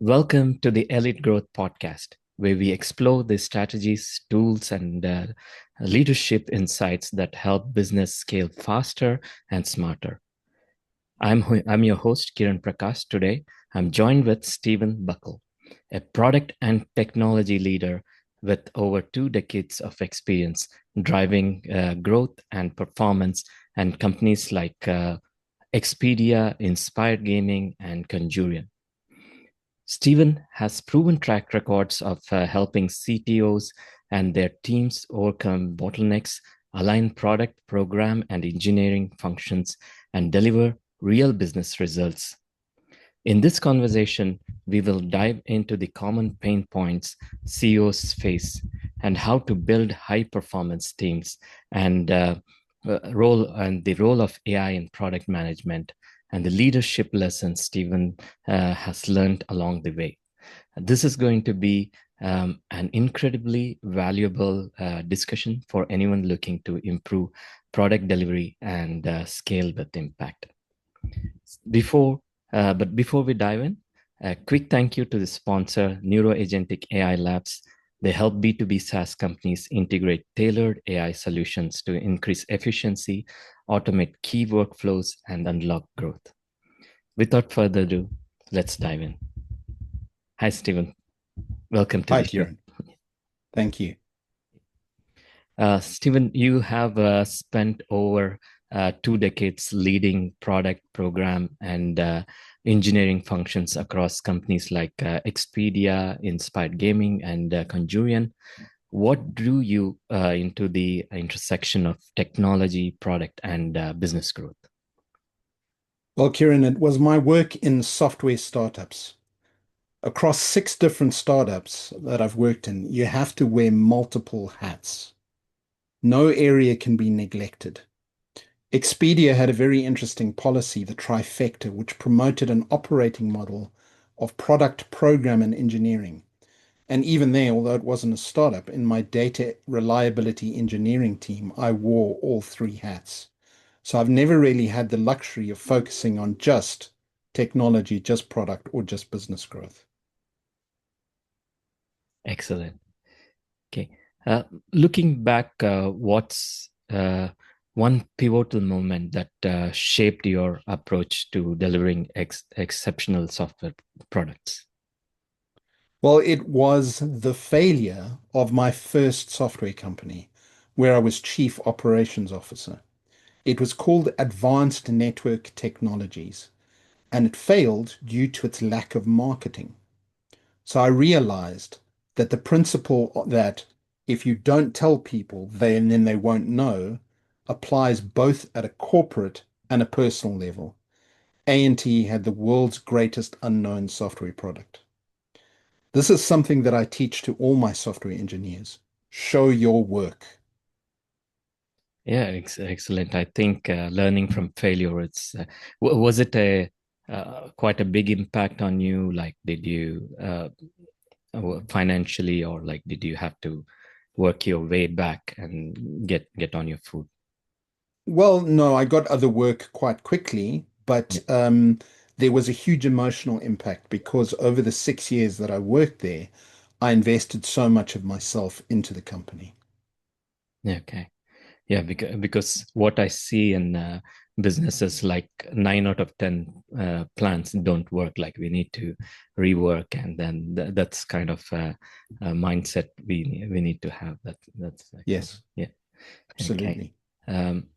Welcome to the Elite Growth Podcast, where we explore the strategies, tools, and leadership insights that help business scale faster and smarter. I'm your host, Kiran Prakash. Today, I'm joined with Stephen Buckle, a product and technology leader with over 2 decades of experience driving growth and performance and companies like Expedia, Inspired Gaming, and Conjurian. Stephen has proven track records of helping CTOs and their teams overcome bottlenecks, align product, program, and engineering functions, and deliver real business results. In this conversation, we will dive into the common pain points CEOs face and how to build high performance teams and the role of AI in product management and the leadership lessons Stephen has learned along the way. This is going to be an incredibly valuable discussion for anyone looking to improve product delivery and scale with impact. Before we dive in, a quick thank you to the sponsor, NeuroAgentic AI Labs. They help B2B SaaS companies integrate tailored AI solutions to increase efficiency, automate key workflows, and unlock growth. Without further ado, let's dive in. Hi, Stephen. Welcome to Hi, the show. Kieran. Thank you. Stephen, you have spent over 2 decades leading product, program, and engineering functions across companies like Expedia, Inspired Gaming, and Conjurian. What drew you into the intersection of technology, product, and business growth? Well, Kieran, it was my work in software startups. Across 6 different startups that I've worked in, you have to wear multiple hats. No area can be neglected. Expedia had a very interesting policy, the trifecta, which promoted an operating model of product, program, and engineering. And even there, although it wasn't a startup, in my data reliability engineering team, I wore all 3 hats. So I've never really had the luxury of focusing on just technology, just product, or just business growth. Excellent. Okay. Looking back, what's one pivotal moment that shaped your approach to delivering exceptional software products? Well, it was the failure of my first software company where I was chief operations officer. It was called Advanced Network Technologies, and it failed due to its lack of marketing. So I realized that the principle that if you don't tell people, then they won't know, applies both at a corporate and a personal level. A&T had the world's greatest unknown software product. This is something that I teach to all my software engineers. Show your work. Yeah, excellent. I think learning from failure, was it a quite a big impact on you? Like, did you financially, or like, did you have to work your way back and get on your foot? Well, no, I got other work quite quickly, Yeah. but there was a huge emotional impact because over the 6 years that I worked there, I invested so much of myself into the company. Okay. Yeah, because what I see in businesses, like 9 out of 10 plans don't work. Like, we need to rework, and then that's kind of a mindset we need to have. That's excellent. Yes, Yeah. Okay. absolutely. Um,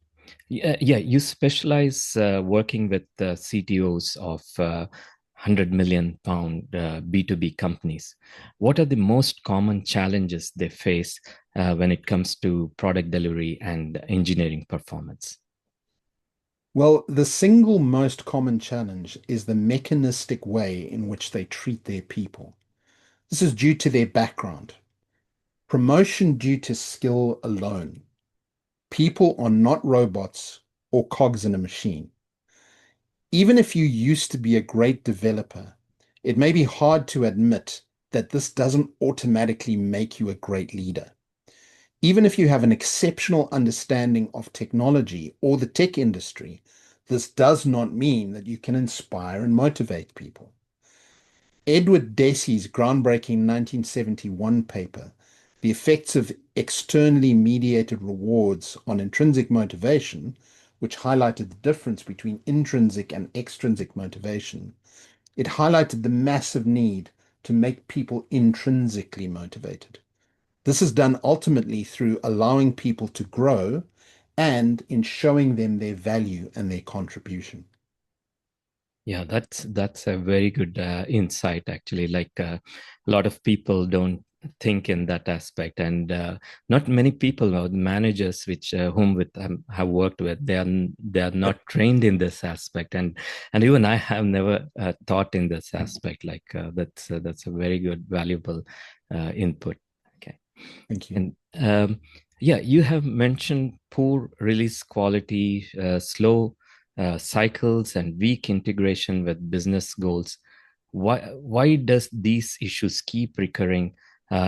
yeah, you specialize working with CTOs of 100 million pound B2B companies. What are the most common challenges they face when it comes to product delivery and engineering performance? Well, the single most common challenge is the mechanistic way in which they treat their people. This is due to their background. Promotion due to skill alone. People are not robots or cogs in a machine. Even if you used to be a great developer, it may be hard to admit that this doesn't automatically make you a great leader. Even if you have an exceptional understanding of technology or the tech industry, this does not mean that you can inspire and motivate people. Edward Deci's groundbreaking 1971 paper, The Effects of Externally Mediated Rewards on Intrinsic Motivation, which highlighted the difference between intrinsic and extrinsic motivation, it highlighted the massive need to make people intrinsically motivated. This is done ultimately through allowing people to grow and in showing them their value and their contribution. Yeah, that's a very good insight actually. Like a lot of people don't think in that aspect, and not many people or managers which whom with have worked with, they are not Yep. trained in this aspect, and even I have never thought in this aspect. Like that's a very good valuable input. Okay. Thank you. And yeah, you have mentioned poor release quality, slow cycles, and weak integration with business goals. Why does these issues keep recurring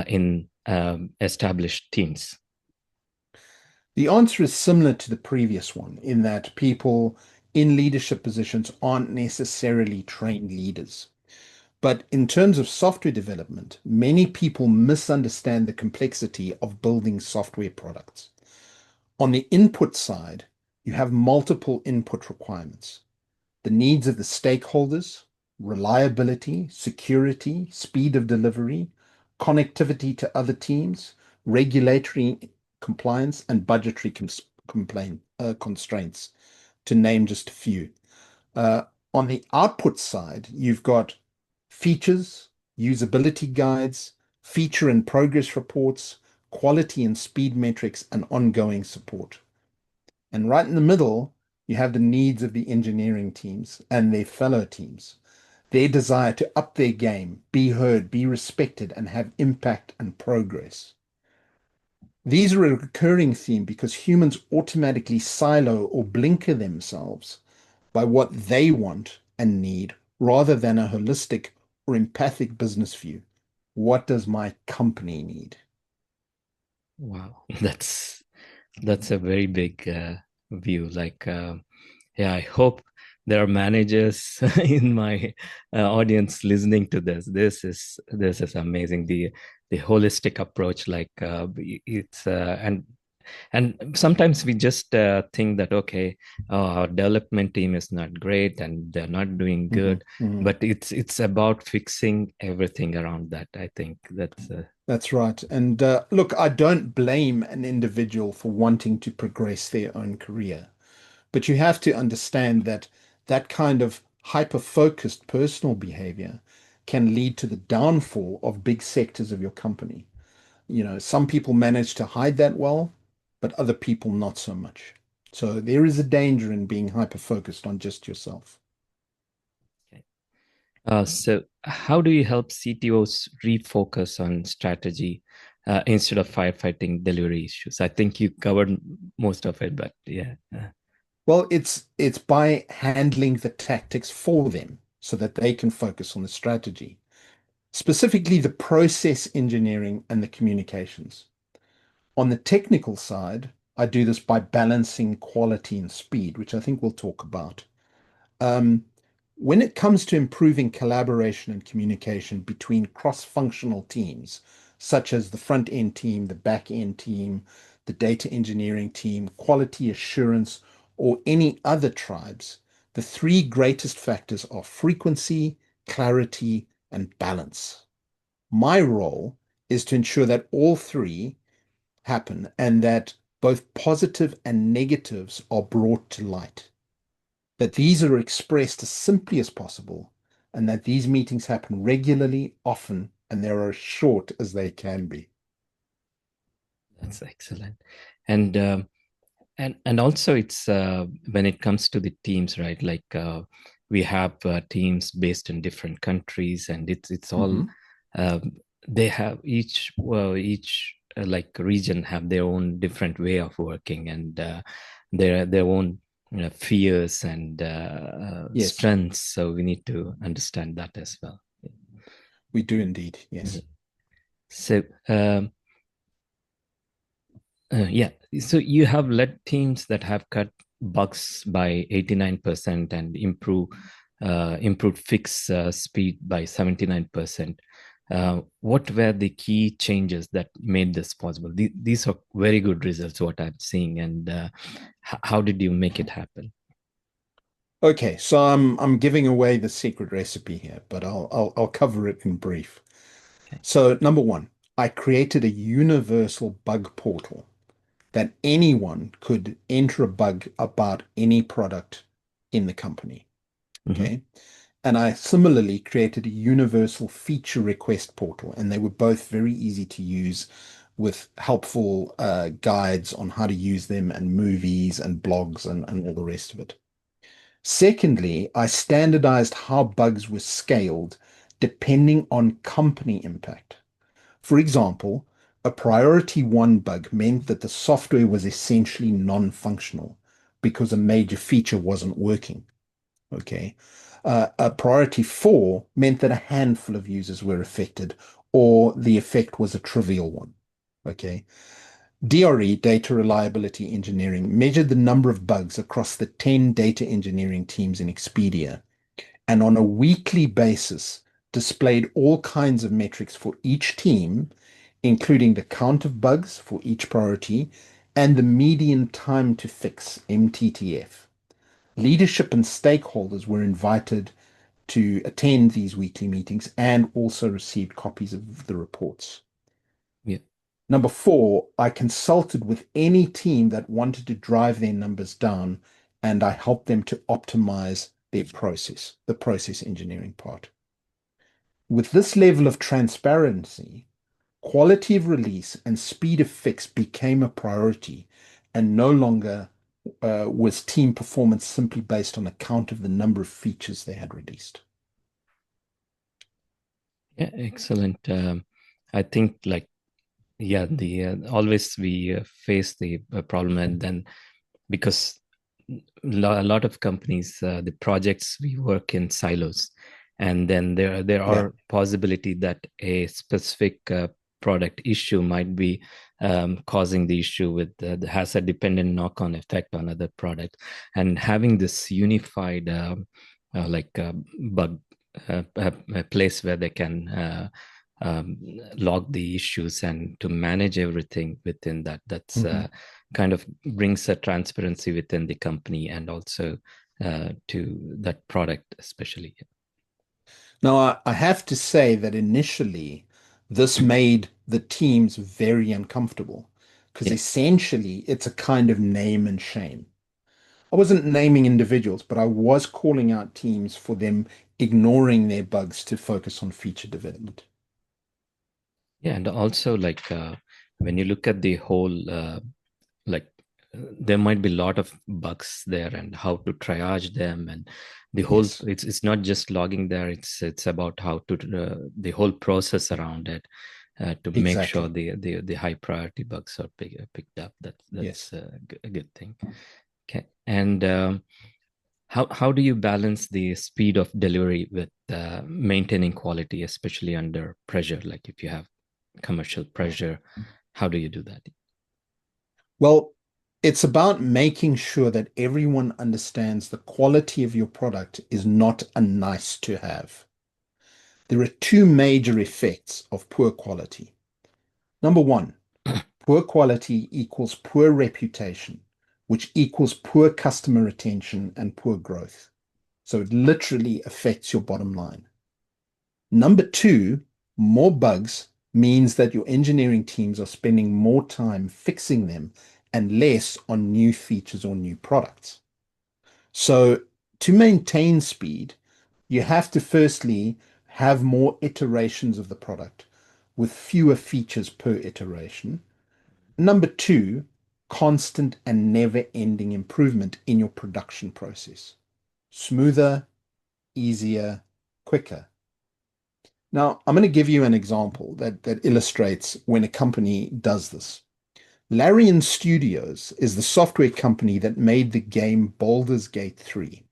in established teams? The answer is similar to the previous one in that people in leadership positions aren't necessarily trained leaders. But in terms of software development, many people misunderstand the complexity of building software products. On the input side, you have multiple input requirements: the needs of the stakeholders, reliability, security, speed of delivery, connectivity to other teams, regulatory compliance, and budgetary constraints, to name just a few. Uh, on the output side, you've got features, usability guides, feature and progress reports, quality and speed metrics, and ongoing support. And right in the middle, you have the needs of the engineering teams and their fellow teams, their desire to up their game, be heard, be respected, and have impact and progress. These are a recurring theme because humans automatically silo or blinker themselves by what they want and need rather than a holistic or empathic business view. What does my company need? Wow, that's a very big view. Like, yeah, I hope there are managers in my audience listening to this. This is amazing. The holistic approach, like it's and sometimes we just think that okay, our development team is not great and they're not doing Mhm, good, mhm. but it's about fixing everything around that. I think that's That's right. And look, I don't blame an individual for wanting to progress their own career, but you have to understand that that kind of hyper-focused personal behavior can lead to the downfall of big sectors of your company. Some people manage to hide that well, but other people not so much. So there is a danger in being hyper-focused on just yourself. okay. So, how do you help CTOs refocus on strategy instead of firefighting delivery issues? I think you covered most of it, but yeah. Well, it's by handling the tactics for them so that they can focus on the strategy, specifically the process engineering and the communications. On the technical side, I do this by balancing quality and speed, which I think we'll talk about. Um, when it comes to improving collaboration and communication between cross-functional teams, such as the front-end team, the back-end team, the data engineering team, quality assurance, or any other tribes, the three greatest factors are frequency, clarity, and balance. My role is to ensure that all three happen and that both positive and negatives are brought to light, that these are expressed as simply as possible, and that these meetings happen regularly, often, and they're as short as they can be. That's excellent. And and also it's when it comes to the teams, right? Like we have teams based in different countries, and it's all Mhm. um, they have each like region have their own different way of working, and their own fears and Yes, strengths. So we need to understand that as well. we do indeed. Yes. Mhm. So yeah. So you have led teams that have cut bugs by 89% and improve improved fix speed by 79%. What were the key changes that made this possible? These are very good results, what I'm seeing. And how did you make it happen? Okay, so I'm giving away the secret recipe here, but I'll cover it in brief. Okay. So number one, I created a universal bug portal that anyone could enter a bug about any product in the company. Hmm. Okay. And I similarly created a universal feature request portal, and they were both very easy to use with helpful guides on how to use them and movies and blogs and all the rest of it. Secondly, I standardized how bugs were scaled depending on company impact. For example, a priority one bug meant that the software was essentially non-functional because a major feature wasn't working. Okay. A priority four meant that a handful of users were affected or the effect was a trivial one. Okay. DRE, data reliability engineering, measured the number of bugs across the 10 data engineering teams in Expedia and on a weekly basis displayed all kinds of metrics for each team, including the count of bugs for each priority and the median time to fix, MTTF. Leadership and stakeholders were invited to attend these weekly meetings and also received copies of the reports. Yeah. Number four, I consulted with any team that wanted to drive their numbers down, and I helped them to optimize their process, the process engineering part. With this level of transparency, quality of release and speed of fix became a priority and no longer was team performance simply based on account of the number of features they had released. Yeah, excellent. I think like yeah, the always we face the problem, and then because a lot of companies, the projects we work in silos, and then there Yeah. are possibility that a specific product issue might be causing the issue with has a dependent knock-on effect on other products, and having this unified like bug a place where they can um, log the issues and to manage everything within that. That's Mhm. kind of brings a transparency within the company and also to that product, especially. Now, I have to say that initially this made the teams very uncomfortable because Yeah. essentially it's a kind of name and shame. I wasn't naming individuals, but I was calling out teams for them ignoring their bugs to focus on feature development. Yeah, and also like when you look at the whole like there might be a lot of bugs there and how to triage them, and the whole Yes, it's not just logging there, it's about how to the whole process around it to make sure exactly. the high priority bugs are picked up. Yes. That's a good thing. Okay. And how do you balance the speed of delivery with maintaining quality, especially under pressure? Like if you have commercial pressure, how do you do that? Well, it's about making sure that everyone understands the quality of your product is not a nice to have. There are two major effects of poor quality. Number one, poor quality equals poor reputation, which equals poor customer retention and poor growth. So it literally affects your bottom line. Number two, more bugs means that your engineering teams are spending more time fixing them and less on new features or new products. So to maintain speed, you have to firstly have more iterations of the product with fewer features per iteration. Number two, constant and never-ending improvement in your production process. Smoother, easier, quicker. Now, I'm going to give you an example that illustrates when a company does this. Larian Studios is the software company that made the game Baldur's Gate 3.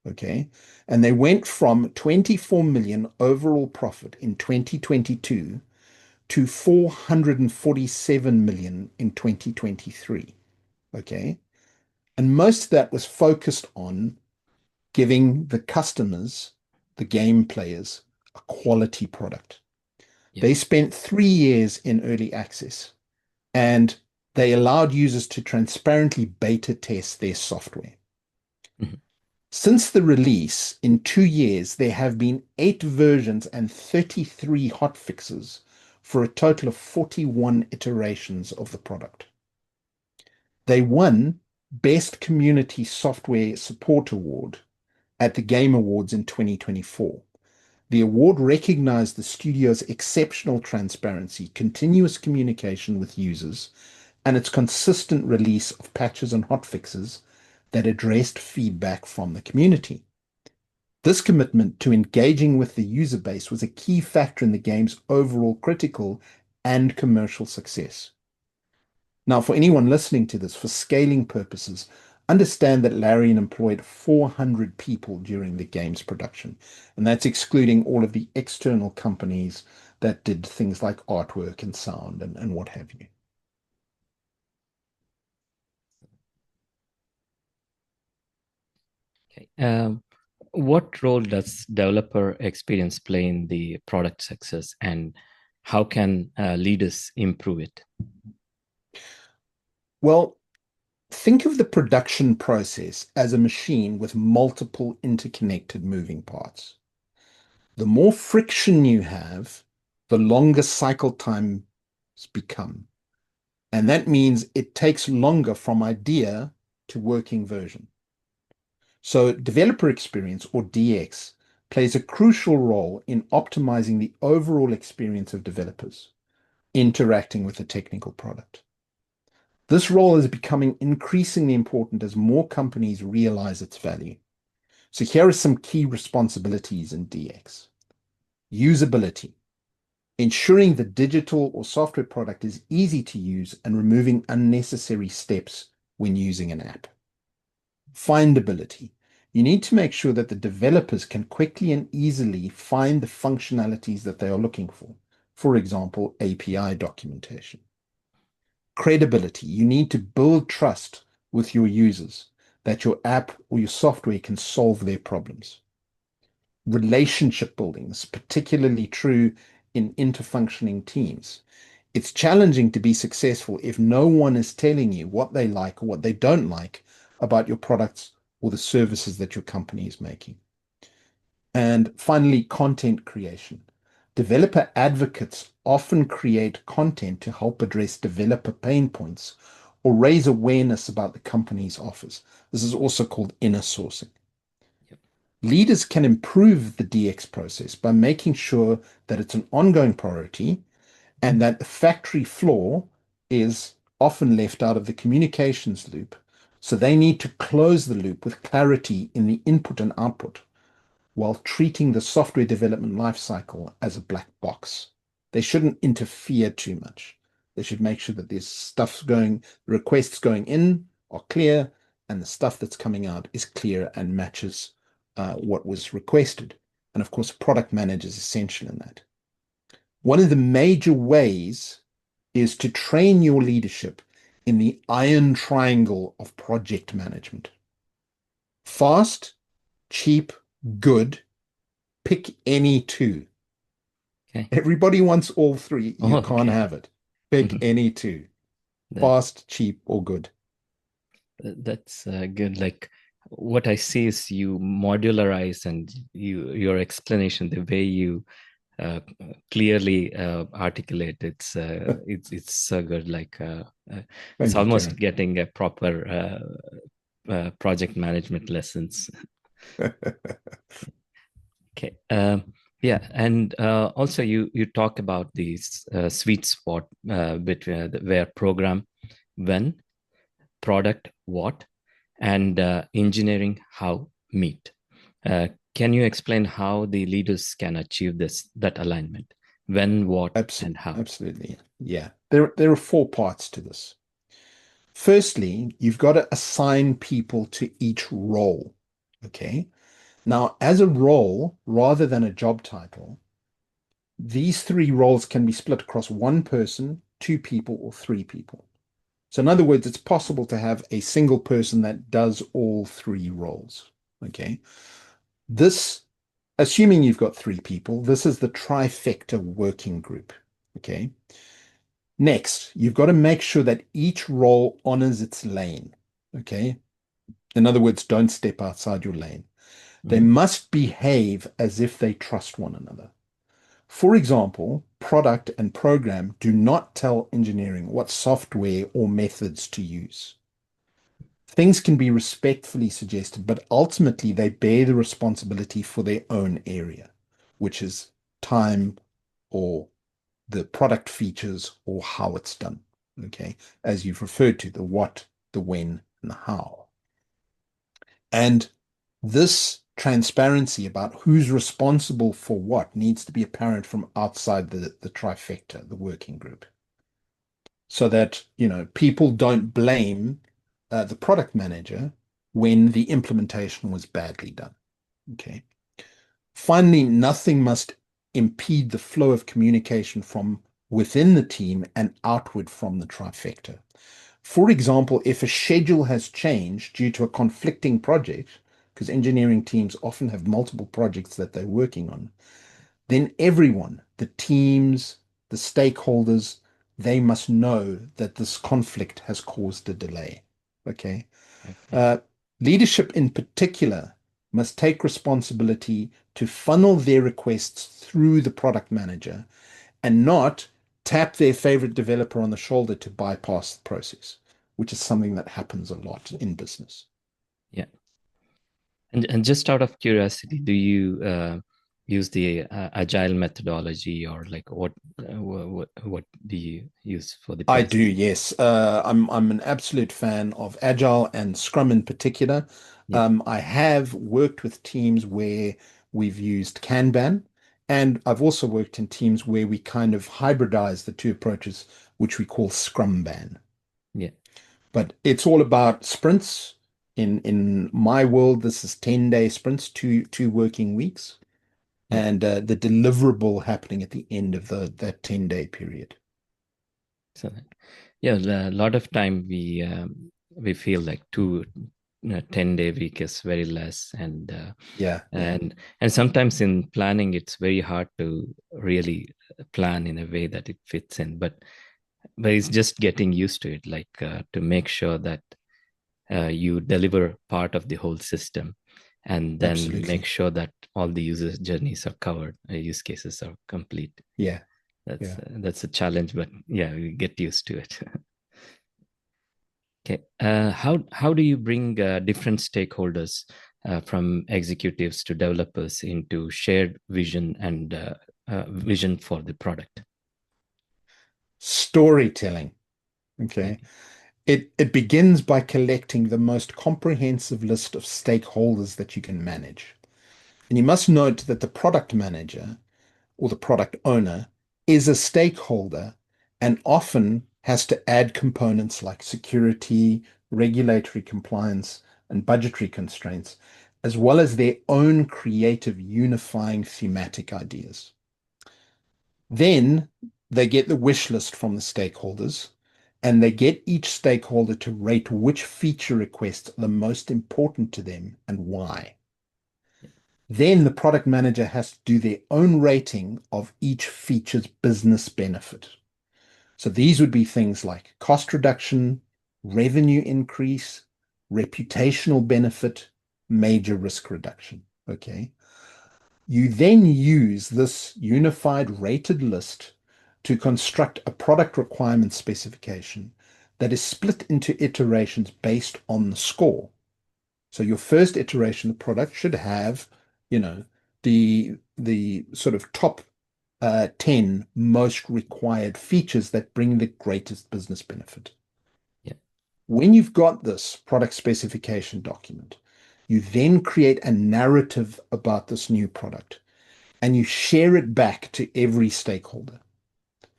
Okay. And they went from 24 million overall profit in 2022 to 447 million in 2023. Okay. And most of that was focused on giving the customers, the game players, a quality product. Yep. They spent 3 years in early access and they allowed users to transparently beta test their software. Mhm. Since the release in 2 years, there have been 8 versions and 33 hotfixes for a total of 41 iterations of the product. They won Best Community Software Support Award at the Game Awards in 2024. The award recognized the studio's exceptional transparency, continuous communication with users, and its consistent release of patches and hotfixes that addressed feedback from the community. This commitment to engaging with the user base was a key factor in the game's overall critical and commercial success. Now, for anyone listening to this, for scaling purposes, understand that Larian employed 400 people during the game's production, and that's excluding all of the external companies that did things like artwork and sound and what have you. Okay. What role does developer experience play in the product success, and how can leaders improve it? Well, think of the production process as a machine with multiple interconnected moving parts. The more friction you have, the longer cycle times become. And that means it takes longer from idea to working version. So developer experience, or DX, plays a crucial role in optimizing the overall experience of developers interacting with the technical product. This role is becoming increasingly important as more companies realize its value. So here are some key responsibilities in DX. Usability, ensuring the digital or software product is easy to use and removing unnecessary steps when using an app. Findability, you need to make sure that the developers can quickly and easily find the functionalities that they are looking for. For example, API documentation. Credibility, you need to build trust with your users that your app or your software can solve their problems. Relationship building is particularly true in interfunctioning teams. It's challenging to be successful if no one is telling you what they like or what they don't like about your products or the services that your company is making. And finally, content creation. Developer advocates often create content to help address developer pain points or raise awareness about the company's offers. This is also called inner sourcing. Yep. Leaders can improve the DX process by making sure that it's an ongoing priority and that the factory floor is often left out of the communications loop. So they need to close the loop with clarity in the input and output while treating the software development lifecycle as a black box. They shouldn't interfere too much. They should make sure that there's stuff going, the requests going in are clear, and the stuff that's coming out is clear and matches what was requested. And of course, product manager is essential in that. One of the major ways is to train your leadership in the iron triangle of project management. Fast, cheap, good. Pick any two. Okay. Everybody wants all three. You Oh, can't okay. have it. Pick Mhm. any two. That Fast, cheap, or good. that's good. Like what I see is you modularize and your explanation, the way you clearly articulate it's so good. Like it's Thank you, almost Karen. getting a proper project management lessons. Okay. Yeah, and also you talk about these sweet spot between where program when, product what, and engineering how meet. Can you explain how the leaders can achieve that alignment? When, what, and how? Absolutely. Yeah. There are 4 parts to this. Firstly, you've got to assign people to each role. Okay. Now, as a role, rather than a job title, these 3 roles can be split across one person, 2 people, or 3 people. So, in other words, it's possible to have a single person that does all 3 roles. Okay. This, assuming you've got three people, this is the trifecta working group. Okay. Next, you've got to make sure that each role honors its lane. Okay. In other words, don't step outside your lane. They Mhm. must behave as if they trust one another. For example, product and program do not tell engineering what software or methods to use. Things can be respectfully suggested, but ultimately they bear the responsibility for their own area, which is time or the product features or how it's done. Okay. As you've referred to, the what, the when, and the how. And this transparency about who's responsible for what needs to be apparent from outside the trifecta, the working group, so that, people don't blame the product manager when the implementation was badly done. Okay. Finally, nothing must impede the flow of communication from within the team and outward from the trifecta. For example, if a schedule has changed due to a conflicting project, because engineering teams often have multiple projects that they're working on, then everyone, the teams, the stakeholders, they must know that this conflict has caused a delay. Okay. Okay. Uh, Leadership in particular must take responsibility to funnel their requests through the product manager and not tap their favorite developer on the shoulder to bypass the process, which is something that happens a lot in business. Yeah. And just out of curiosity, do you use the agile methodology, or like what do you use for the I do, process? yes. I'm an absolute fan of Agile and Scrum in particular. Yeah. I have worked with teams where we've used Kanban, and I've also worked in teams where we kind of hybridize the two approaches, which we call Scrumban. Yeah. But it's all about sprints. In my world, this is 10-day sprints, two working weeks, Yeah. and the deliverable happening at the end of that 10-day period. So yeah, a lot of time we feel like 10-day week is very less, Yeah, yeah, and sometimes in planning it's very hard to really plan in a way that it fits in, but it's just getting used to it, like to make sure that you deliver part of the whole system, and then make absolutely. sure that all the user journeys are covered, use cases are complete. Yeah, that's yeah. uh, that's a challenge, but yeah, we get used to it. Okay. How do you bring different stakeholders, from executives to developers, into shared vision and vision for the product? Storytelling. Yeah. Okay. It begins by collecting the most comprehensive list of stakeholders that you can manage. And you must note that the product manager or the product owner is a stakeholder and often has to add components like security, regulatory compliance, and budgetary constraints, as well as their own creative unifying thematic ideas. Then they get the wish list from the stakeholders, and they get each stakeholder to rate which feature requests are the most important to them and why. Then the product manager has to do their own rating of each feature's business benefit. So these would be things like cost reduction, revenue increase, reputational benefit, major risk reduction. Okay. You then use this unified rated list to construct a product requirement specification that is split into iterations based on the score. So your first iteration of the product should have, you know, the sort of top 10 most required features that bring the greatest business benefit. Yeah. When you've got this product specification document, you then create a narrative about this new product and you share it back to every stakeholder.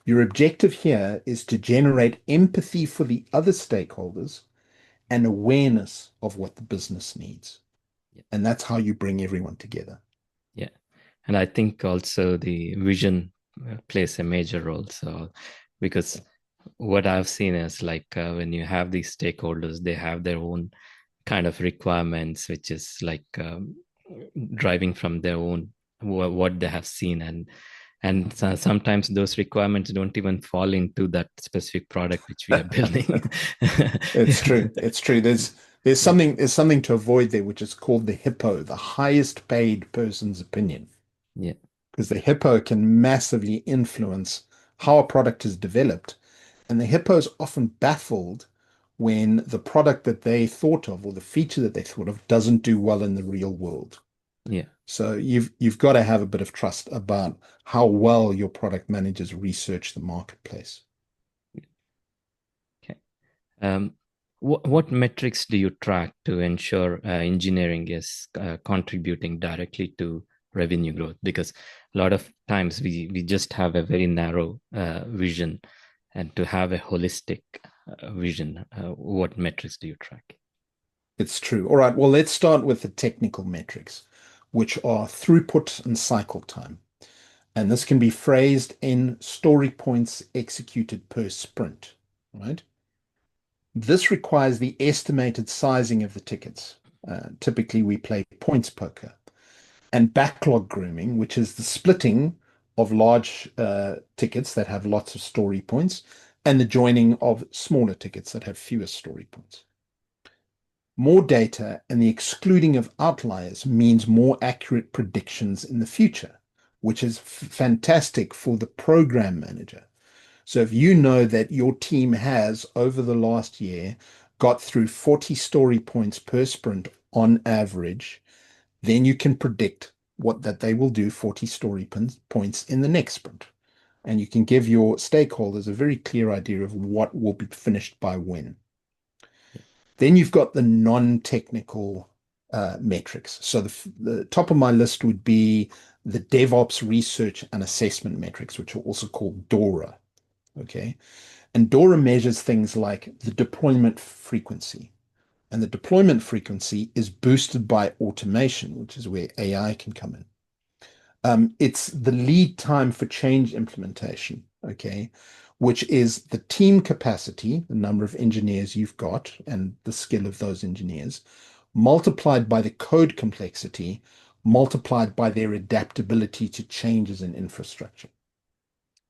Your objective here is to generate empathy for the other stakeholders and awareness of what the business needs. Yeah. And that's how you bring everyone together. Yeah. And I think also the vision plays a major role. So, because what I've seen is like when you have these stakeholders, they have their own kind of requirements, which is like driving from their own what they have seen, and sometimes those requirements don't even fall into that specific product which we are building. It's true. It's true. Yeah, There's something to avoid there, which is called the hippo, the highest paid person's opinion, yeah, because the hippo can massively influence how a product is developed. And the hippo is often baffled when the product that they thought of or the feature that they thought of doesn't do well in the real world. yeah. So you've got to have a bit of trust about how well your product managers research the marketplace. Okay. Um, what metrics do you track to ensure engineering is contributing directly to revenue growth? Because a lot of times we just have a very narrow vision, and to have a holistic vision, what metrics do you track? It's true. All right, well, let's start with the technical metrics, which are throughput and cycle time. And this can be phrased in story points executed per sprint, right? This requires the estimated sizing of the tickets. Typically, we play points poker and backlog grooming, which is the splitting of large tickets that have lots of story points and the joining of smaller tickets that have fewer story points. More data and the excluding of outliers means more accurate predictions in the future, which is fantastic for the program manager. So if you know that your team has, over the last year, got through 40 story points per sprint on average, then you can predict what that they will do 40 story points in the next sprint. And you can give your stakeholders a very clear idea of what will be finished by when. Then you've got the non-technical metrics. So the top of my list would be the DevOps research and assessment metrics, which are also called DORA. Okay. And DORA measures things like the deployment frequency. And the deployment frequency is boosted by automation, which is where AI can come in. It's the lead time for change implementation, okay, which is the team capacity, the number of engineers you've got, and the skill of those engineers, multiplied by the code complexity, multiplied by their adaptability to changes in infrastructure.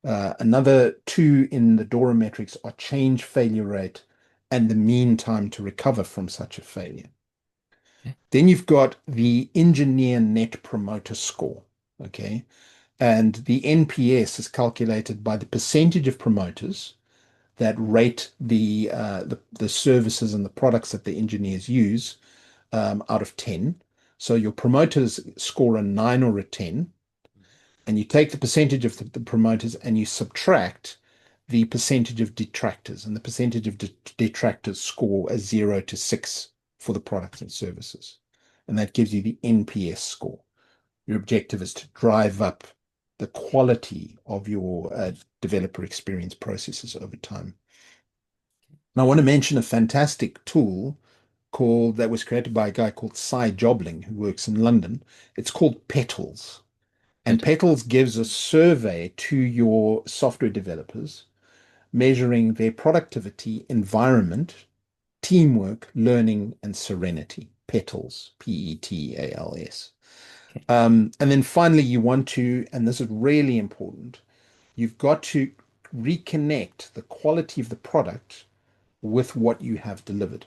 Another two in the DORA metrics are change failure rate and the mean time to recover from such a failure. Okay. Then you've got the engineer net promoter score. Okay. And the NPS is calculated by the percentage of promoters that rate the services and the products that the engineers use out of 10. So your promoters score a 9 or a 10, and you take the percentage of the promoters and you subtract the percentage of detractors, and the percentage of detractors score a 0 to 6 for the products and services. And that gives you the NPS score. Your objective is to drive up the quality of your developer experience processes over time. And I want to mention a fantastic tool called that was created by a guy called Cy Jobling, who works in London. It's called Petals. And Better. Petals gives a survey to your software developers, measuring their productivity, environment, teamwork, learning, and serenity. Petals, Petals. Okay. And then finally, you want to, and this is really important, you've got to reconnect the quality of the product with what you have delivered.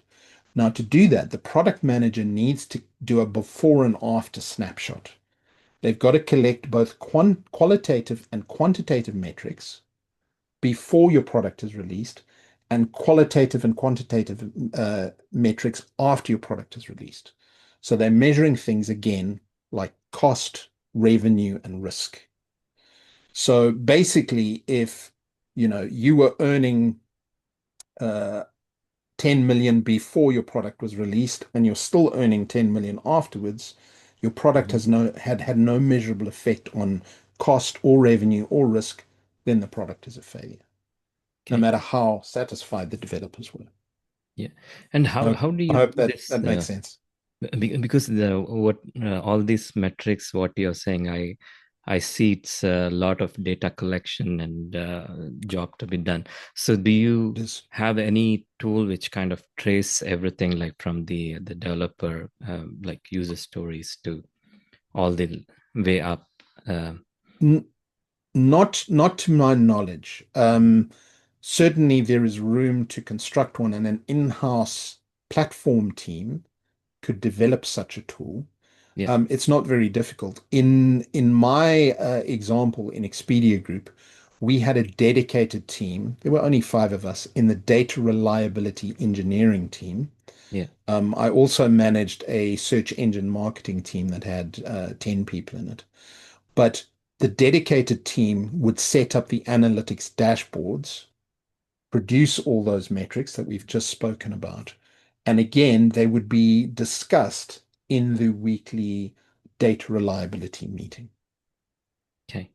Now, to do that, the product manager needs to do a before and after snapshot. They've got to collect both qualitative and quantitative metrics before your product is released and qualitative and quantitative metrics after your product is released. So they're measuring things again like cost, revenue, and risk. So basically, if you were earning uh, 10 million before your product was released and you're still earning 10 million afterwards, your product Mhm. has had no measurable effect on cost or revenue or risk, then the product is a failure, no Okay. matter how satisfied the developers were. Yeah. And I hope how do I you hope do that this? that makes sense. Because the what all these metrics, what you're saying, I see it's a lot of data collection and job to be done. So do you It is. have any tool which kind of trace everything like from the developer like user stories to all the way up? Um, N not to my knowledge. Certainly there is room to construct one, and an in-house platform team could develop such a tool. yeah, It's not very difficult. In my example in Expedia Group, we had a dedicated team. There were only five of us in the data reliability engineering team. yeah, I also managed a search engine marketing team that had 10 people in it. But the dedicated team would set up the analytics dashboards, produce all those metrics that we've just spoken about. And again, they would be discussed in the weekly data reliability meeting. okay.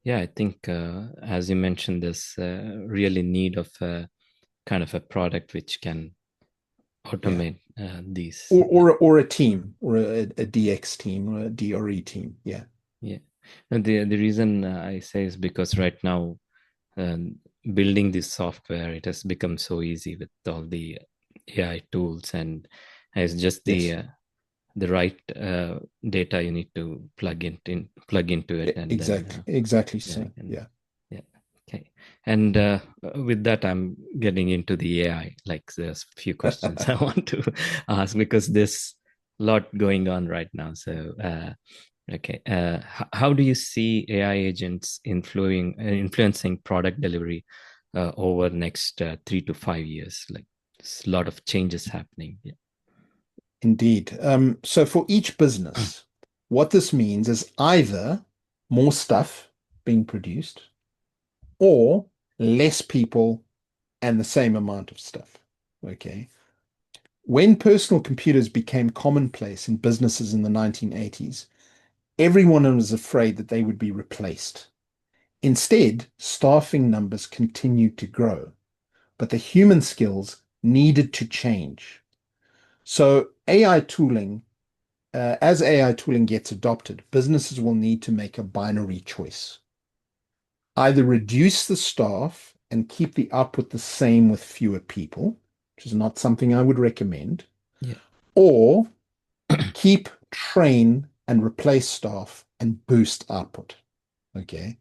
Yeah, I think as you mentioned, there's really need of kind of a product which can Yeah. automate these. Or a team, or a DX team, or a DRE team. Yeah. Yeah. And the reason I say is because right now um, building this software it has become so easy with all the AI tools, and it's just Yes. the right data you need to plug into it, and then Exactly yeah, so. Yeah. yeah, okay. And with that, I'm getting into the AI. Like, there's a few questions I want to ask because there's a lot going on right now. So, okay, how do you see AI agents influencing product delivery over the next 3 to 5 years? Like, there's a lot of changes happening. Yeah, Indeed. So for each business, what this means is either more stuff being produced or less people and the same amount of stuff. Okay. When personal computers became commonplace in businesses in the 1980s, everyone was afraid that they would be replaced. Instead, staffing numbers continued to grow, but the human skills needed to change. So as AI tooling gets adopted, businesses will need to make a binary choice. Either reduce the staff and keep the output the same with fewer people, which is not something I would recommend, yeah, or keep, train, and replace staff and boost output. Okay.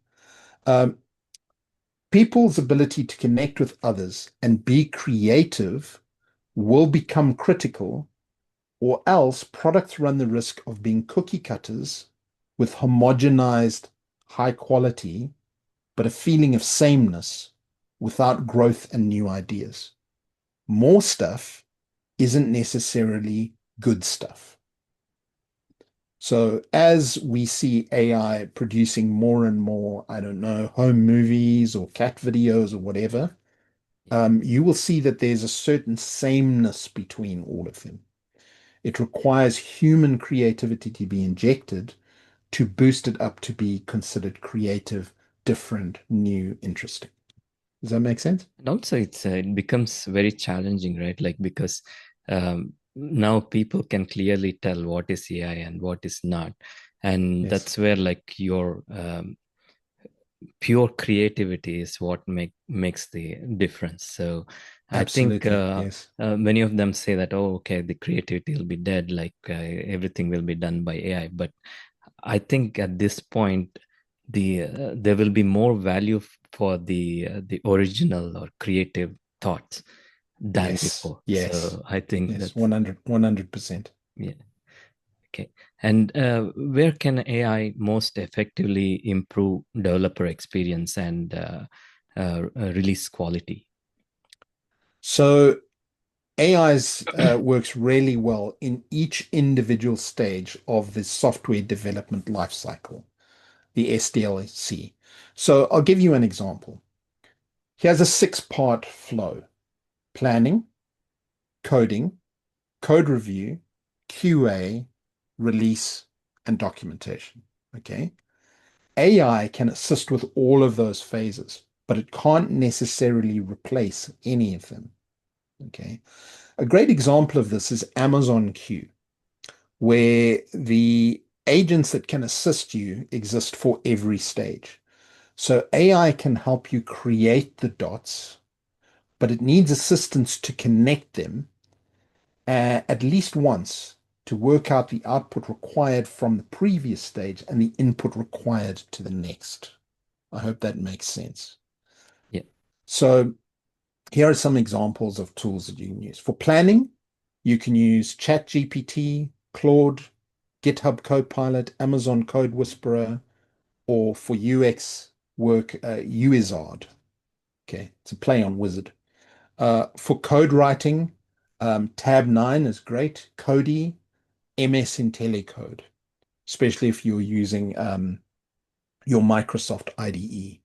Um, People's ability to connect with others and be creative will become critical, or else products run the risk of being cookie cutters with homogenized high quality, but a feeling of sameness without growth and new ideas. More stuff isn't necessarily good stuff. So as we see AI producing more and more, I don't know, home movies or cat videos or whatever, you will see that there's a certain sameness between all of them. It requires human creativity to be injected to boost it up to be considered creative, different, new, interesting. Does that make sense? and also it becomes very challenging, right? Like, because now people can clearly tell what is AI and what is not, and Yes, that's where like your pure creativity is what makes the difference. So I think absolutely. Yes, many of them say that, oh, okay, the creativity will be dead, like everything will be done by AI. But I think at this point, there will be more value for the original or creative thoughts than yes, before. yes, So I think yes, that's 100%. yeah. Okay. And where can AI most effectively improve developer experience and release quality? So AI's works really well in each individual stage of the software development lifecycle, the SDLC. So I'll give you an example. Here's a six-part flow: planning, coding, code review, QA, release, and documentation. Okay. AI can assist with all of those phases, but it can't necessarily replace any of them. Okay. A great example of this is Amazon Q, where the agents that can assist you exist for every stage. So AI can help you create the dots, but it needs assistance to connect them at least once to work out the output required from the previous stage and the input required to the next. I hope that makes sense. Yeah. So here are some examples of tools that you can use. For planning, you can use ChatGPT, Claude, GitHub Copilot, Amazon Code Whisperer, or for UX work, Uizard. Okay, it's a play on wizard. For code writing, Tab 9 is great. Cody, MS IntelliCode, especially if you're using your Microsoft IDE.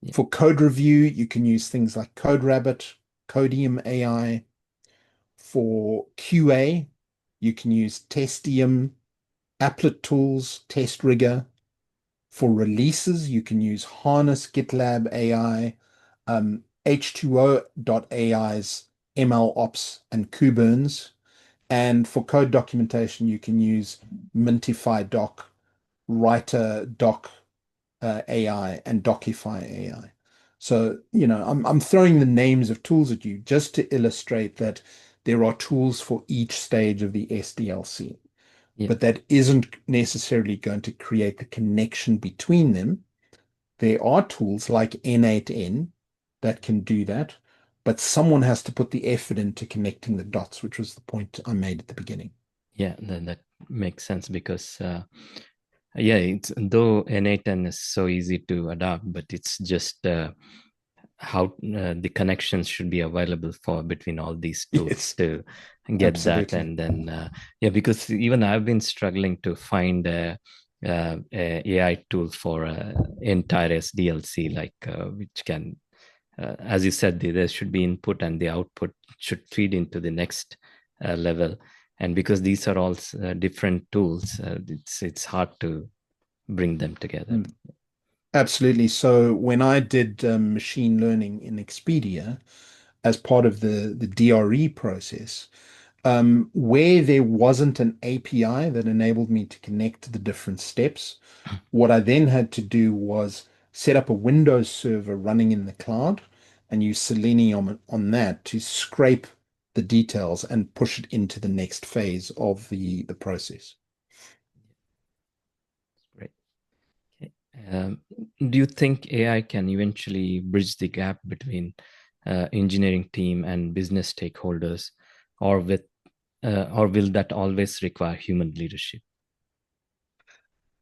Yeah. For code review, you can use things like CodeRabbit, Codium AI. For QA, you can use Testium, Applet Tools, TestRigger. For releases, you can use Harness, GitLab AI, H2O.ai's MLOps, and Kubernetes. And for code documentation, you can use Mintify Doc, Writer Doc AI, and Docify AI. So, I'm throwing the names of tools at you just to illustrate that there are tools for each stage of the SDLC, Yeah. but that isn't necessarily going to create the connection between them. There are tools like N8N that can do that, but someone has to put the effort into connecting the dots, which was the point I made at the beginning. Yeah, that makes sense because yeah, it's though N8N is so easy to adopt, but it's just how the connections should be available for between all these tools Yes, to get that. absolutely. And then yeah, because even I've been struggling to find a AI tool for entire SDLC, like which can, as you said, there should be input and the output should feed into the next level. And because these are all different tools, it's hard to bring them together. Mm, absolutely. So when I did machine learning in Expedia as part of the DRE process, where there wasn't an API that enabled me to connect to the different steps, what I then had to do was set up a Windows server running in the cloud and use Selenium on that to scrape the details and push it into the next phase of the process. Great. Okay. Do you think AI can eventually bridge the gap between engineering team and business stakeholders, or or will that always require human leadership?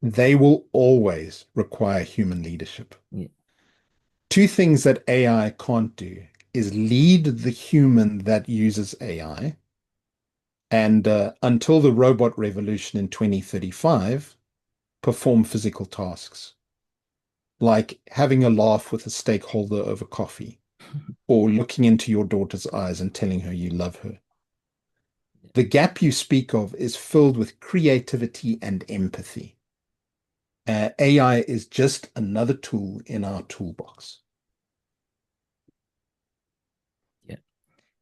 They will always require human leadership. Yeah. Two things that AI can't do is lead the human that uses AI, and until the robot revolution in 2035, perform physical tasks like having a laugh with a stakeholder over coffee or looking into your daughter's eyes and telling her you love her. The gap you speak of is filled with creativity and empathy. AI is just another tool in our toolbox. Yeah.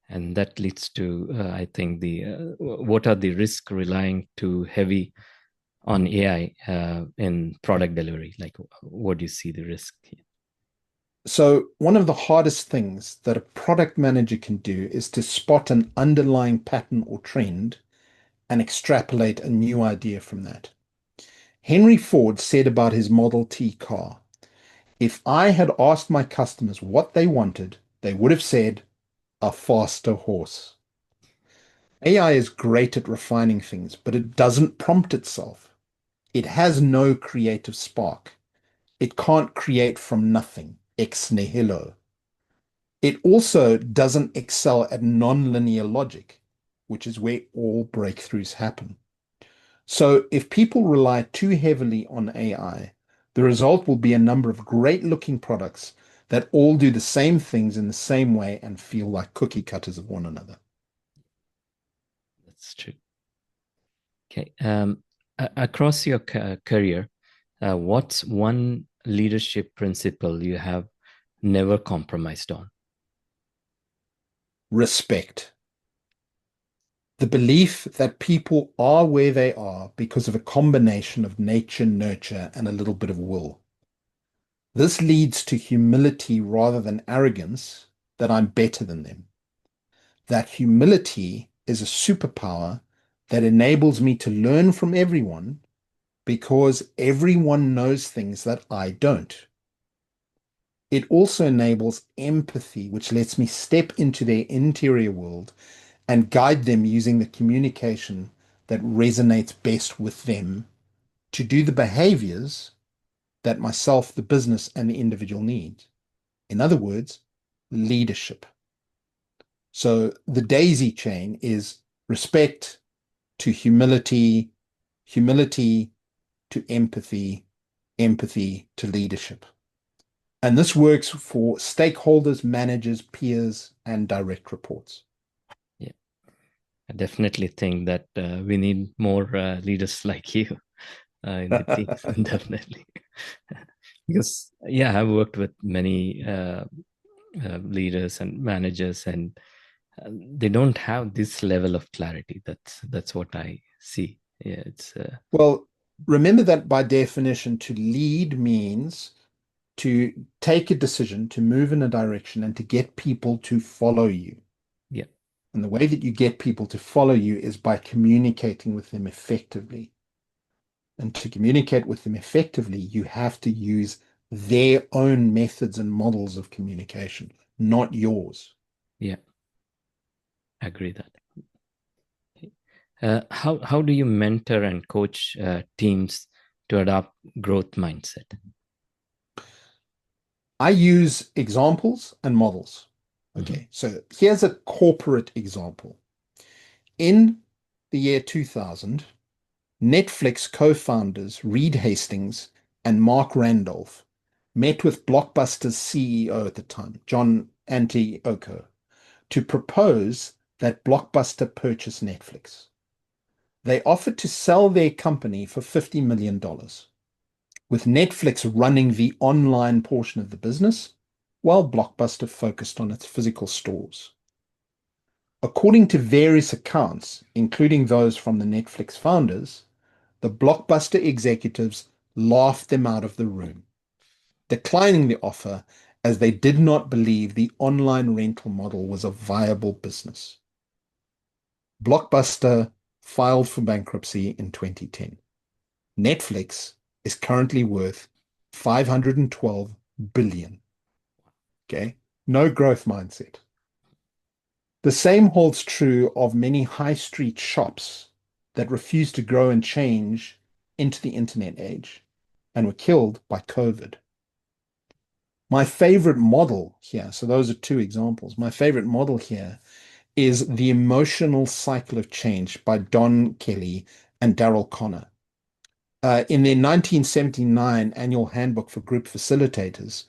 And that leads to, I think, the what are the risks relying too heavy on AI in product delivery? Like, what do you see the risk here? So, one of the hardest things that a product manager can do is to spot an underlying pattern or trend and extrapolate a new idea from that. Henry Ford said about his Model T car, if I had asked my customers what they wanted, they would have said a faster horse. AI is great at refining things, but it doesn't prompt itself. It has no creative spark. It can't create from nothing, ex nihilo. It also doesn't excel at nonlinear logic, which is where all breakthroughs happen. So if people rely too heavily on AI, the result will be a number of great looking products that all do the same things in the same way and feel like cookie cutters of one another. That's true. Okay. Across your career, what's one leadership principle you have never compromised on? Respect. The belief that people are where they are because of a combination of nature, nurture, and a little bit of will. This leads to humility rather than arrogance that I'm better than them. That humility is a superpower that enables me to learn from everyone because everyone knows things that I don't. It also enables empathy, which lets me step into their interior world and guide them using the communication that resonates best with them to do the behaviors that myself, the business, and the individual need. In other words, leadership. So the daisy chain is respect to humility, humility to empathy, empathy to leadership. And this works for stakeholders, managers, peers, and direct reports. Yeah, I definitely think that we need more leaders like you in the team. Definitely. Because, yeah, I've worked with many leaders and managers, and they don't have this level of clarity. That's what I see. Yeah, it's Well, remember that by definition, to lead means to take a decision, to move in a direction, and to get people to follow you. yeah, And the way that you get people to follow you is by communicating with them effectively. And to communicate with them effectively, you have to use their own methods and models of communication, not yours. yeah, I agree that. How do you mentor and coach teams to adopt growth mindset? I use examples and models. Mm-hmm. Okay, so here's a corporate example. In the year 2000, Netflix co-founders Reed Hastings and Mark Randolph met with Blockbuster's CEO at the time, John Antioco, to propose that Blockbuster purchase Netflix. They offered to sell their company for $50 million, with Netflix running the online portion of the business, while Blockbuster focused on its physical stores. According to various accounts, including those from the Netflix founders, the Blockbuster executives laughed them out of the room, declining the offer as they did not believe the online rental model was a viable business. Blockbuster filed for bankruptcy in 2010. Netflix is currently worth 512 billion. Okay. No growth mindset. The same holds true of many high street shops that refuse to grow and change into the internet age and were killed by COVID. My favorite model here, so those are two examples. My favorite model here is The Emotional Cycle of Change by Don Kelly and Daryl Connor. In their 1979 annual handbook for group facilitators,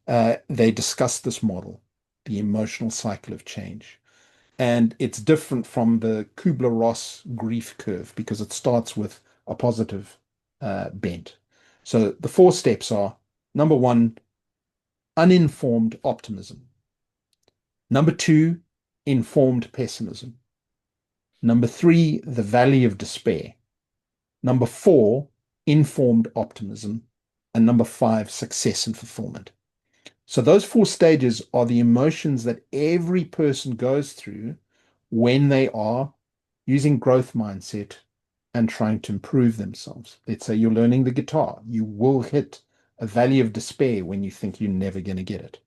they discuss this model, the emotional cycle of change. And it's different from the Kubler-Ross grief curve because it starts with a positive bent. So the four steps are: number one, uninformed optimism. Number two, informed pessimism. Number three, the valley of despair. Number four, informed optimism. And number five, success and fulfillment. So those four stages are the emotions that every person goes through when they are using growth mindset and trying to improve themselves. Let's say you're learning the guitar. You will hit a valley of despair when you think you're never going to get it.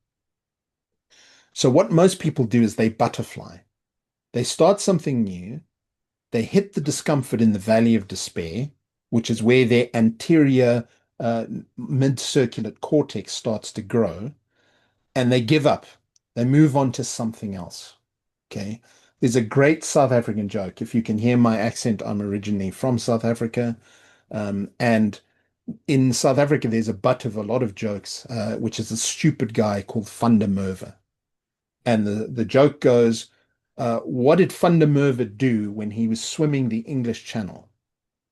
So what most people do is they butterfly. They start something new. They hit the discomfort in the valley of despair, which is where their anterior mid-circulate cortex starts to grow, and they give up. They move on to something else. Okay. There's a great South African joke. If you can hear my accent, I'm originally from South Africa. And in South Africa, there's a butt of a lot of jokes, which is a stupid guy called Van der Merwe. And the joke goes, what did Van der Merwe do when he was swimming the English Channel?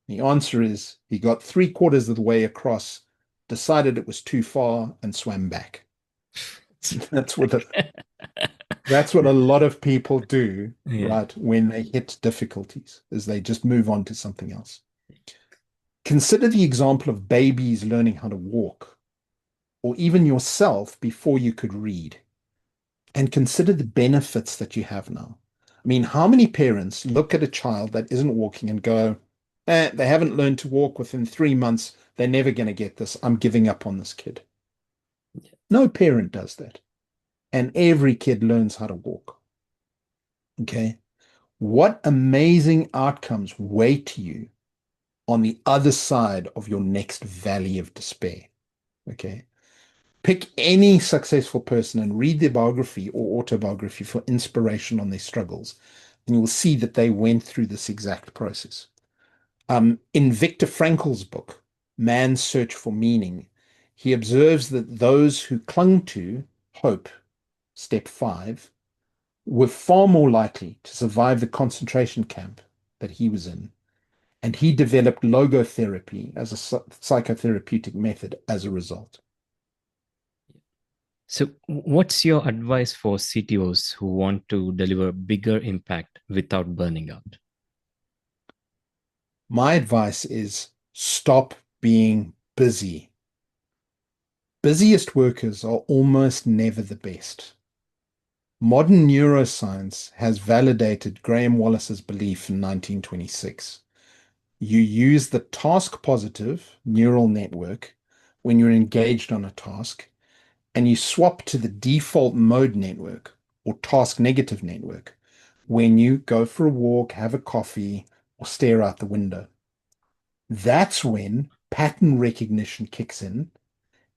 The answer is he got three-quarters of the way across, decided it was too far, and swam back. That's what That's what a lot of people do, Yeah. right, when they hit difficulties, is they just move on to something else. Consider the example of babies learning how to walk, or even yourself before you could read, and consider the benefits that you have now. I mean, how many parents look at a child that isn't walking and go, they haven't learned to walk within 3 months. They're never going to get this. I'm giving up on this kid. No parent does that. And every kid learns how to walk. Okay. What amazing outcomes wait you on the other side of your next valley of despair? Okay. Pick any successful person and read their biography or autobiography for inspiration on their struggles. And you will see that they went through this exact process. In Viktor Frankl's book, Man's Search for Meaning, he observes that those who clung to hope, step 5, were far more likely to survive the concentration camp that he was in. And he developed logotherapy as a psychotherapeutic method as a result. So, what's your advice for CTOs who want to deliver bigger impact without burning out? My advice is stop being busy. Busiest workers are almost never the best. Modern neuroscience has validated Graham Wallace's belief in 1926. You use the task positive neural network when you're engaged on a task, and you swap to the default mode network or task negative network when you go for a walk, have a coffee, or stare out the window. That's when pattern recognition kicks in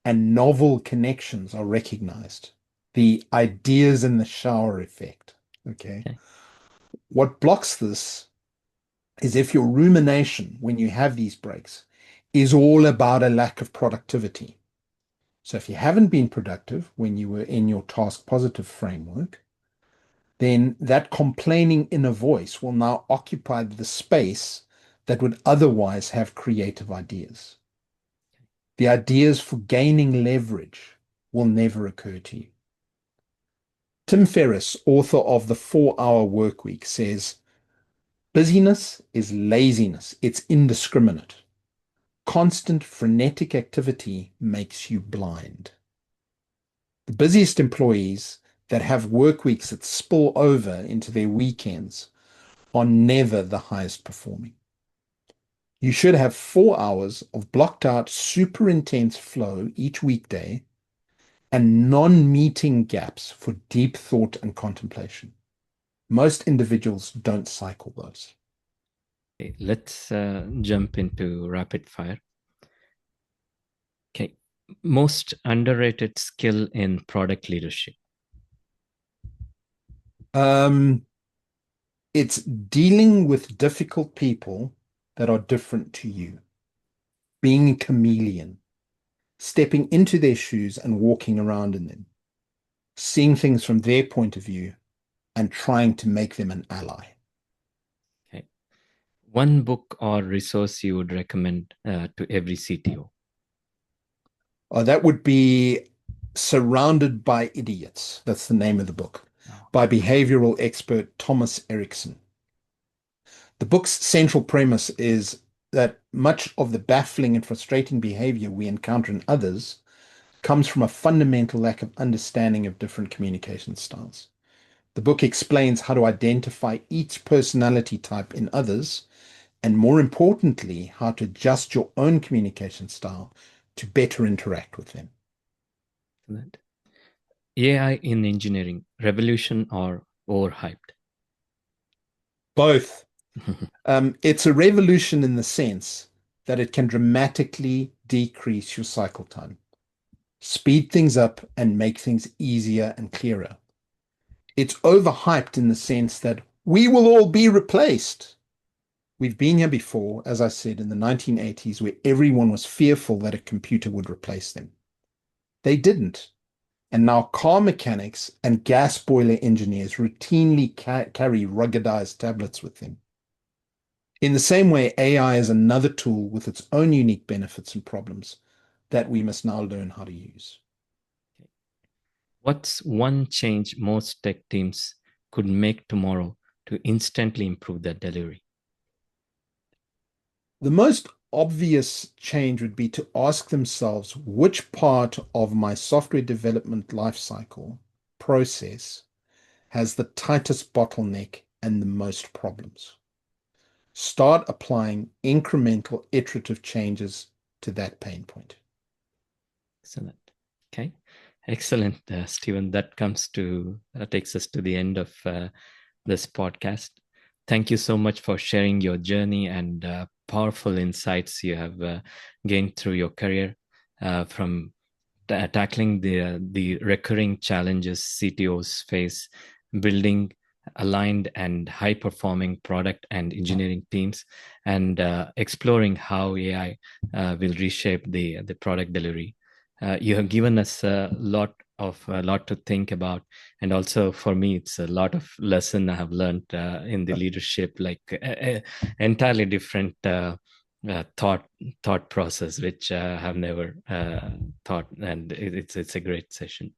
and novel connections are recognized. The ideas in the shower effect. Okay. Okay. What blocks this is if your rumination, when you have these breaks, is all about a lack of productivity. So if you haven't been productive when you were in your task positive framework, then that complaining inner voice will now occupy the space that would otherwise have creative ideas. The ideas for gaining leverage will never occur to you. Tim Ferriss, author of The 4 Hour Workweek, says busyness is laziness, it's indiscriminate. Constant frenetic activity makes you blind. The busiest employees that have work weeks that spill over into their weekends are never the highest performing. You should have 4 hours of blocked out, super intense flow each weekday and non-meeting gaps for deep thought and contemplation. Most individuals don't cycle those. Okay, let's jump into rapid fire. Okay. Most underrated skill in product leadership. Um, it's dealing with difficult people that are different to you, being a chameleon, stepping into their shoes and walking around in them, seeing things from their point of view and trying to make them an ally. Okay. One book or resource you would recommend to every CTO. That would be Surrounded by Idiots. That's the name of the book, by behavioral expert Thomas Erickson. The book's central premise is that much of the baffling and frustrating behavior we encounter in others comes from a fundamental lack of understanding of different communication styles. The book explains how to identify each personality type in others, and more importantly, how to adjust your own communication style to better interact with them. Excellent. AI in engineering, revolution or overhyped? Both. It's a revolution in the sense that it can dramatically decrease your cycle time, speed things up, and make things easier and clearer. It's overhyped in the sense that we will all be replaced. We've been here before, as I said, in the 1980s, where everyone was fearful that a computer would replace them. They didn't. And now car mechanics and gas boiler engineers routinely carry ruggedized tablets with them. In the same way, AI is another tool with its own unique benefits and problems that we must now learn how to use. What's one change most tech teams could make tomorrow to instantly improve their delivery? The most obvious change would be to ask themselves which part of my software development lifecycle process has the tightest bottleneck and the most problems. Start applying incremental iterative changes to that pain point. Excellent. Okay. Excellent, Stephen. That takes us to the end of this podcast. Thank you so much for sharing your journey and powerful insights you have gained through your career from tackling the recurring challenges CTOs face, building aligned and high performing product and engineering teams, and exploring how AI will reshape the product delivery. You have given us a lot to think about, and also for me it's a lot of lesson I have learned in the leadership, like entirely different thought process which I have never thought, and it's a great session.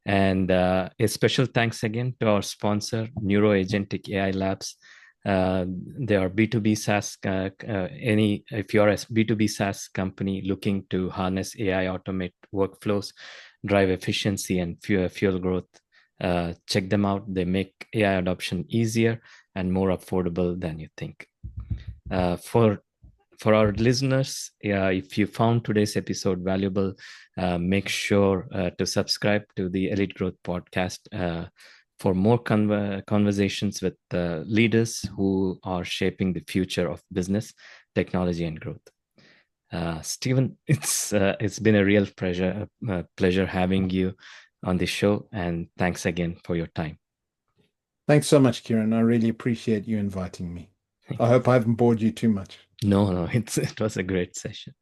And a special thanks again to our sponsor, Neuroagentic AI Labs. They are B2B SaaS. If you're a B2B SaaS company looking to harness AI, automate workflows, drive efficiency, and fuel growth, check them out. They make AI adoption easier and more affordable than you think. Uh, for for our listeners, if you found today's episode valuable, make sure to subscribe to the Elite Growth Podcast for more conversations with leaders who are shaping the future of business, technology, and growth. Stephen, it's been a real pleasure having you on the show, and thanks again for your time. Thanks so much, Kieran. I really appreciate you inviting me. I hope I haven't bored you too much. No, it was a great session.